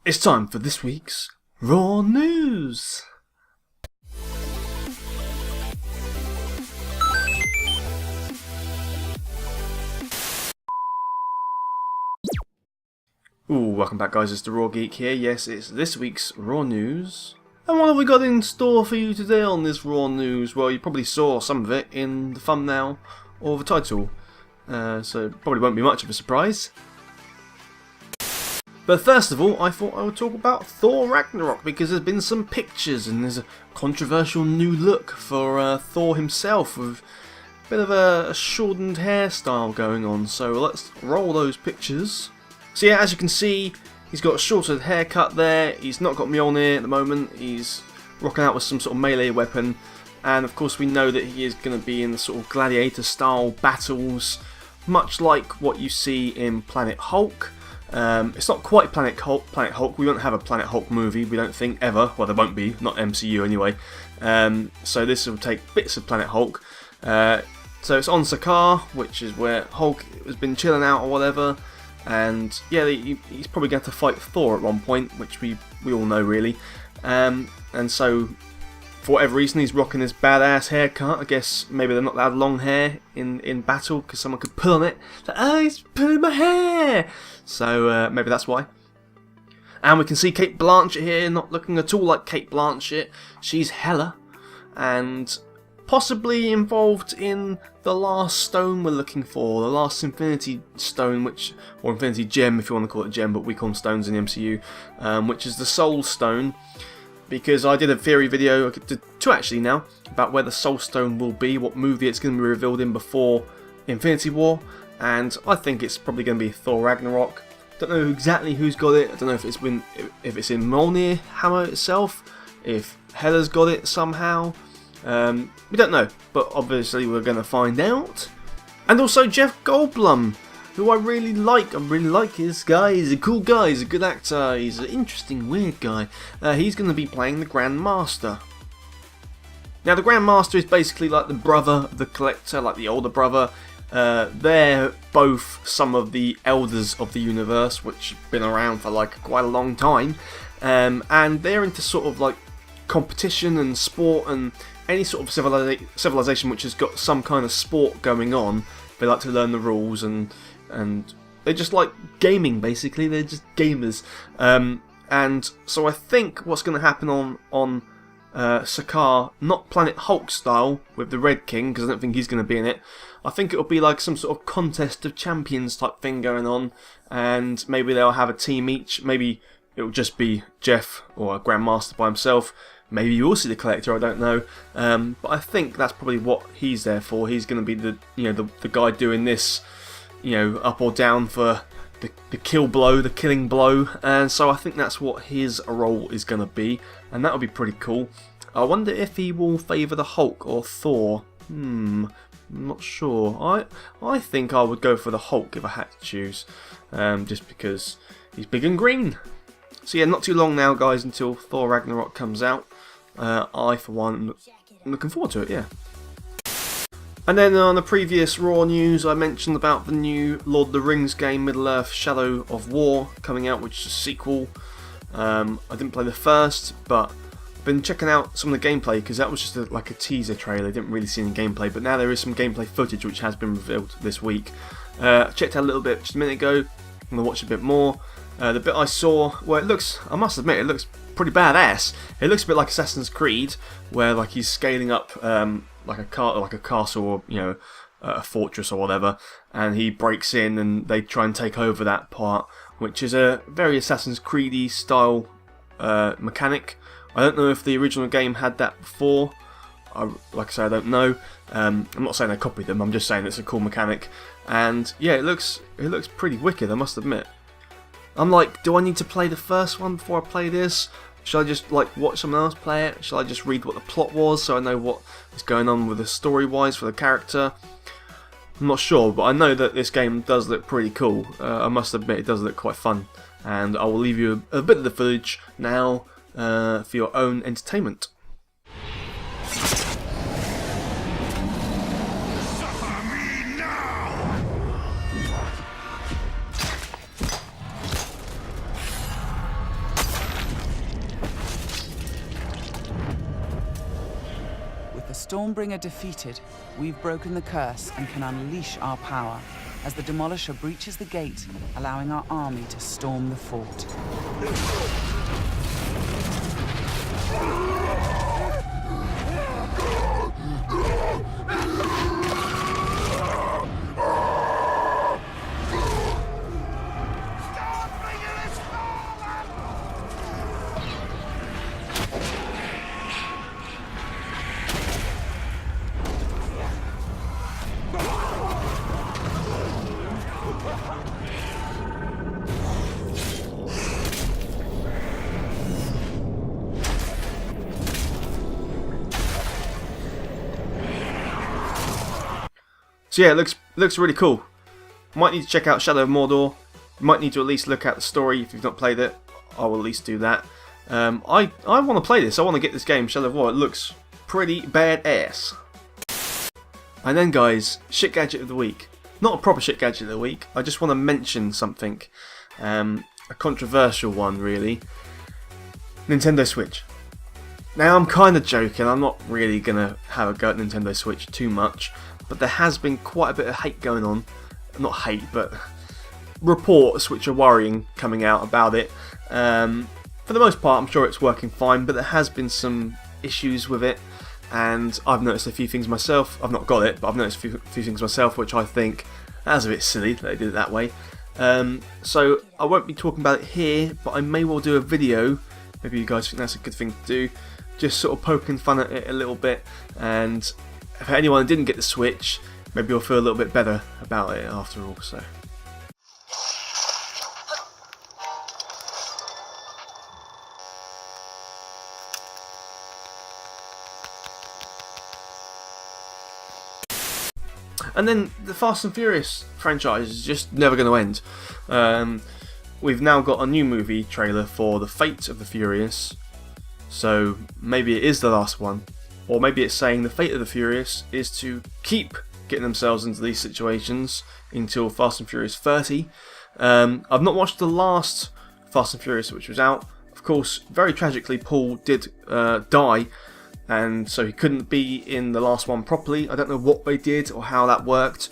It's time for this week's Raw News. Welcome back guys, it's the Raw Geek here. Yes, it's this week's Raw News. And what have we got in store for you today on this Raw News? Well, you probably saw some of it in the thumbnail or the title, so probably won't be much of a surprise. But first of all, I thought I would talk about Thor Ragnarok because there's been some pictures and there's a controversial new look for Thor himself with a bit of a shortened hairstyle going on. So let's roll those pictures. So yeah, as you can see, he's got a shorter haircut there. He's not got Mjolnir at the moment. He's rocking out with some sort of melee weapon. And of course we know that he is going to be in the sort of gladiator style battles, much like what you see in Planet Hulk. It's not quite Planet Hulk. We won't have a Planet Hulk movie, we don't think, ever. Well, there won't be, not MCU anyway. So this will take bits of Planet Hulk. So it's on Sakaar, which is where Hulk has been chilling out or whatever. And yeah, he's probably going to fight Thor at one point, which we all know really. And so, for whatever reason, he's rocking this badass haircut. I guess maybe they're not allowed long hair in battle because someone could pull on it. Like, oh, he's pulling my hair! So maybe that's why. And we can see Cate Blanchett here, not looking at all like Cate Blanchett. She's Hela, and possibly involved in the last stone we're looking for, the last Infinity Stone, or Infinity Gem if you want to call it a gem, but we call them stones in the MCU, which is the Soul Stone. Because I did a theory video, I did two actually now, about where the Soul Stone will be, what movie it's going to be revealed in before Infinity War, and I think it's probably going to be Thor Ragnarok. Don't know exactly who's got it. I don't know if it's in Mjolnir Hammer itself, if Hela's got it somehow. We don't know, but obviously we're going to find out. And also Jeff Goldblum, who I really like. I really like this guy. He's a cool guy. He's a good actor. He's an interesting, weird guy. He's going to be playing the Grandmaster. Now, the Grandmaster is basically like the brother of the Collector, like the older brother. They're both some of the elders of the universe, which have been around for like quite a long time. And they're into sort of like competition and sport and any sort of civilization which has got some kind of sport going on. They like to learn the rules and they just like gaming basically. They're just gamers. And so I think what's going to happen on Sakaar, not Planet Hulk style with the Red King, because I don't think he's going to be in it. I think it'll be like some sort of contest of champions type thing going on, and maybe they'll have a team each. Maybe it'll just be Jeff or a Grandmaster by himself. Maybe you will see the Collector, I don't know. But I think that's probably what he's there for. He's going to be the guy doing this, up or down for the kill blow, the killing blow. And so I think that's what his role is going to be, and that'll be pretty cool. I wonder if he will favour the Hulk or Thor. I'm not sure. I think I would go for the Hulk if I had to choose, just because he's big and green. So yeah, not too long now, guys, until Thor Ragnarok comes out. I, for one, am looking forward to it, yeah. And then on the previous Raw News, I mentioned about the new Lord of the Rings game, Middle-earth: Shadow of War, coming out, which is a sequel. I didn't play the first, but I've been checking out some of the gameplay, because that was just like a teaser trailer. I didn't really see any gameplay, but now there is some gameplay footage which has been revealed this week. I checked out a little bit just a minute ago. I'm going to watch a bit more. The bit I saw, well, it looks, I must admit, it looks pretty badass. It looks a bit like Assassin's Creed, where like he's scaling up like a castle or a fortress or whatever, and he breaks in and they try and take over that part, which is a very Assassin's Creedy style mechanic. I don't know if the original game had that before. Like I say, I don't know. I'm not saying I copied them. I'm just saying it's a cool mechanic, and yeah, it looks pretty wicked, I must admit. I'm like, do I need to play the first one before I play this? Should I just like watch someone else play it? Should I just read what the plot was so I know what is going on with the story-wise for the character? I'm not sure, but I know that this game does look pretty cool. I must admit, it does look quite fun. And I will leave you a bit of the footage now for your own entertainment. Stormbringer defeated, we've broken the curse and can unleash our power as the Demolisher breaches the gate, allowing our army to storm the fort. So yeah, it looks really cool. Might need to check out Shadow of Mordor. Might need to at least look at the story if you've not played it. I will at least do that. I want to play this. I want to get this game, Shadow of War. It looks pretty badass. And then guys, shit gadget of the week. Not a proper shit gadget of the week. I just want to mention something. A controversial one really. Nintendo Switch. Now I'm kind of joking. I'm not really going to have a go at Nintendo Switch too much. But there has been quite a bit of hate going on. Not hate, but reports which are worrying coming out about it. For the most part, I'm sure it's working fine, but there has been some issues with it. And I've noticed a few things myself. I've not got it, but I've noticed a few things myself, which I think that's a bit silly that they did it that way. So I won't be talking about it here, but I may well do a video. Maybe you guys think that's a good thing to do. Just sort of poking fun at it a little bit, and if anyone who didn't get the Switch, maybe you'll feel a little bit better about it after all. So. And then the Fast and Furious franchise is just never going to end. We've now got a new movie trailer for The Fate of the Furious, so maybe it is the last one. Or maybe it's saying the fate of the Furious is to keep getting themselves into these situations until Fast and Furious 30. I've not watched the last Fast and Furious which was out. Of course, very tragically, Paul did die, and so he couldn't be in the last one properly. I don't know what they did or how that worked.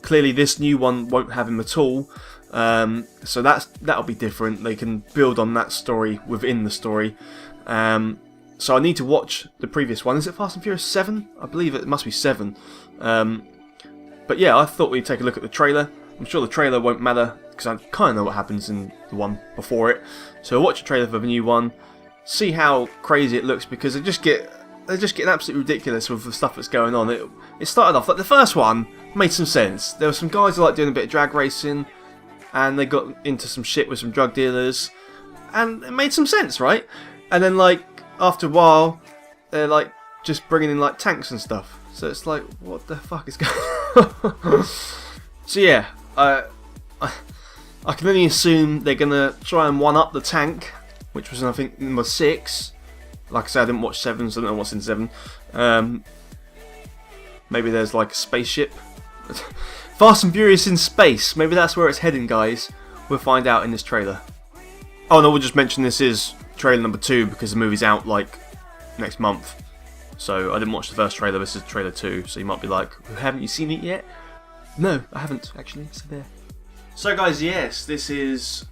Clearly this new one won't have him at all. So that'll be different. They can build on that story within the story. So I need to watch the previous one. Is it Fast and Furious 7? I believe it must be 7. But yeah, I thought we'd take a look at the trailer. I'm sure the trailer won't matter because I kind of know what happens in the one before it. So watch the trailer for the new one, see how crazy it looks, because they're just getting absolutely ridiculous with the stuff that's going on. It started off like the first one made some sense. There were some guys who like doing a bit of drag racing, and they got into some shit with some drug dealers, and it made some sense, right? And then like after a while, they're like just bringing in like tanks and stuff. So it's like, what the fuck is going on? So yeah, I can only assume they're gonna try and one up the tank, which was I think number 6. Like I said, I didn't watch 7, so I don't know what's in 7. Maybe there's like a spaceship. Fast and Furious in space. Maybe that's where it's heading, guys. We'll find out in this trailer. Oh no, we'll just mention this is trailer number 2 because the movie's out like next month. So I didn't watch the first trailer, this is trailer 2. So you might be like, haven't you seen it yet? No, I haven't actually, so there. So guys, yes, this is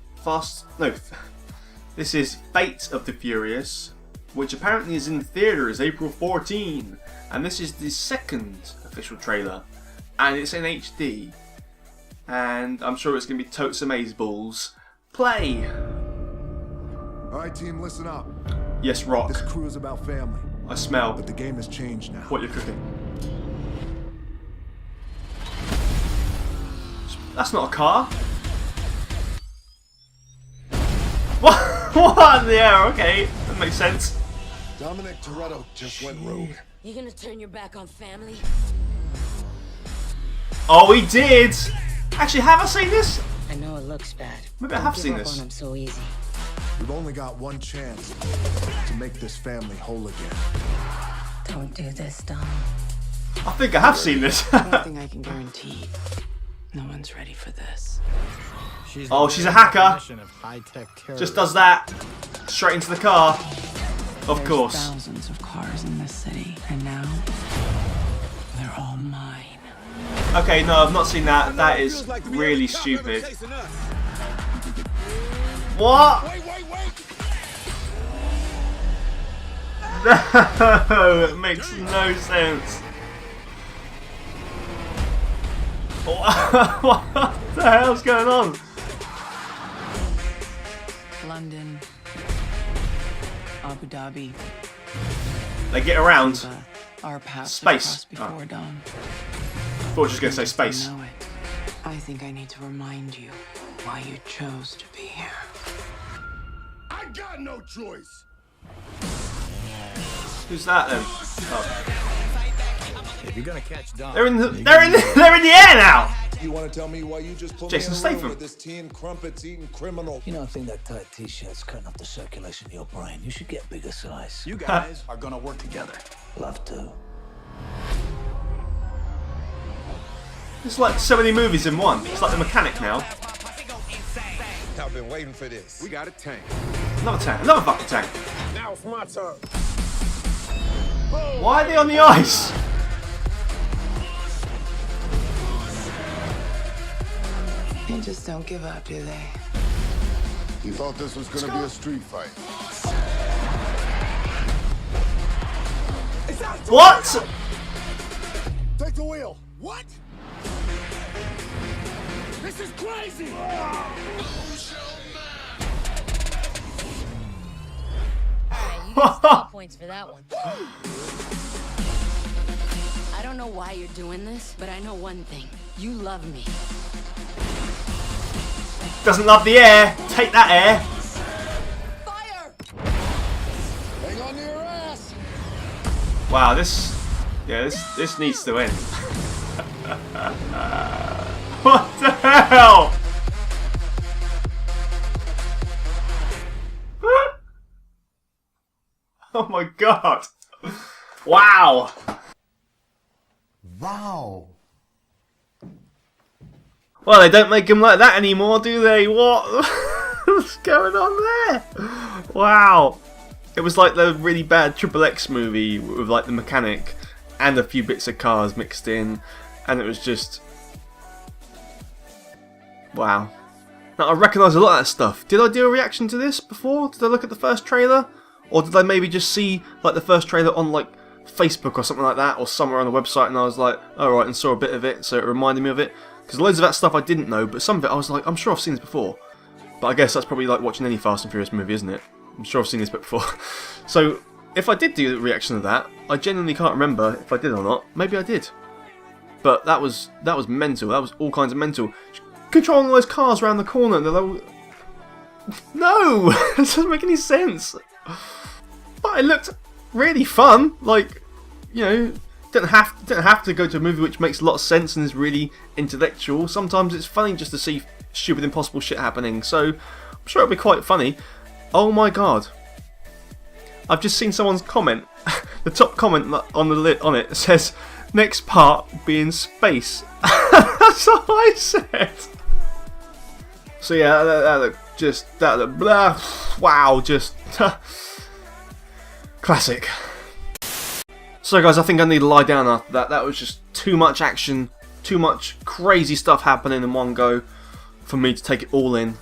this is Fate of the Furious, which apparently is in theatres April 14. And this is the second official trailer. And it's in HD. And I'm sure it's going to be totes amazeballs. Play! Alright team, listen up. Yes, Rock. This crew is about family. I smell But the game has changed now. what you're cooking. That's not a car. What? What? Yeah, okay. That makes sense. Dominic Toretto just went rogue. You gonna turn your back on family? Oh, he did! Actually, have I seen this? I know it looks bad. Maybe I have seen this. On him so easy. We've only got one chance to make this family whole again. Don't do this, Dom. I think I have seen this. One thing I can guarantee, no one's ready for this. Oh, she's a hacker. Just does that. Straight into the car. Of There's course. thousands of cars in this city, and now They're all mine. Okay, no, I've not seen that. That is really stupid. What? No, it makes no sense. What the hell's going on? London, Abu Dhabi. They get around. Our paths Space. crossed before dawn. I thought I was just going to say space. You know it. I think I need to remind you why you chose to be here. I got no choice. Who's that then? Oh. If you're gonna catch Dom, They're in the air now. you want to tell me why you just put Jason me in a room Statham. with this tea and crumpets eating criminal? You don't think that tight t-shirt's cutting off the circulation in your brain? You should get bigger size. You guys are gonna work together. Love to. It's like so many movies in one. It's like The Mechanic now. I've been waiting for this. We got a tank. Another tank. Another fucking tank. Now it's my turn. Why are they on the ice? They just don't give up, do they? You thought this was gonna be a street fight? What? Take the wheel. What? This is crazy. You get style points for that one. I don't know why you're doing this, but I know one thing. You love me. Doesn't love the air. Take that air. Fire! Hang on to your ass. Wow, this needs to end. What the hell? Oh my god. Wow. Wow. Well, they don't make them like that anymore, do they? What? What's going on there? Wow. It was like the really bad Triple X movie with like the mechanic and a few bits of cars mixed in, and it was just wow. Now I recognise a lot of that stuff. Did I do a reaction to this before? Did I look at the first trailer? Or did I maybe just see like the first trailer on like Facebook or something like that, or somewhere on the website, and I was like, alright, and saw a bit of it, so it reminded me of it? Because loads of that stuff I didn't know, but some of it I was like, I'm sure I've seen this before. But I guess that's probably like watching any Fast and Furious movie, isn't it? I'm sure I've seen this bit before. So if I did do a reaction to that, I genuinely can't remember if I did or not. Maybe I did. But that was mental. That was all kinds of mental. Controlling all those cars around the corner. They're like, no, it doesn't make any sense. But it looked really fun. Like, you know, don't have to go to a movie which makes a lot of sense and is really intellectual. Sometimes it's funny just to see stupid, impossible shit happening. So I'm sure it'll be quite funny. Oh my god! I've just seen someone's comment. The top comment on it says, "Next part be in space." That's what I said. So yeah, that looked blah. Wow, just classic. So guys, I think I need to lie down after that. That was just too much action, too much crazy stuff happening in one go for me to take it all in.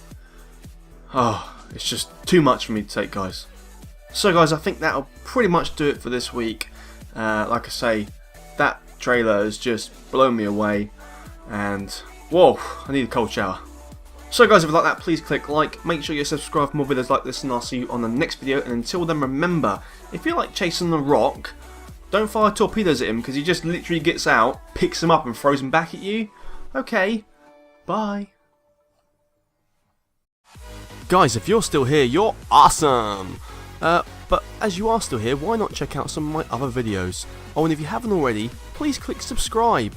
Oh, it's just too much for me to take, guys. So guys, I think that'll pretty much do it for this week. Like I say, that trailer has just blown me away, and whoa, I need a cold shower. So guys, if you like that, please click like, make sure you subscribe for more videos like this, and I'll see you on the next video. And until then, remember, if you like chasing the Rock, don't fire torpedoes at him, because he just literally gets out, picks him up and throws him back at you. Okay, bye. Guys, if you're still here, you're awesome! But as you are still here, why not check out some of my other videos? Oh, and if you haven't already, please click subscribe.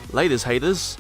Laters, haters.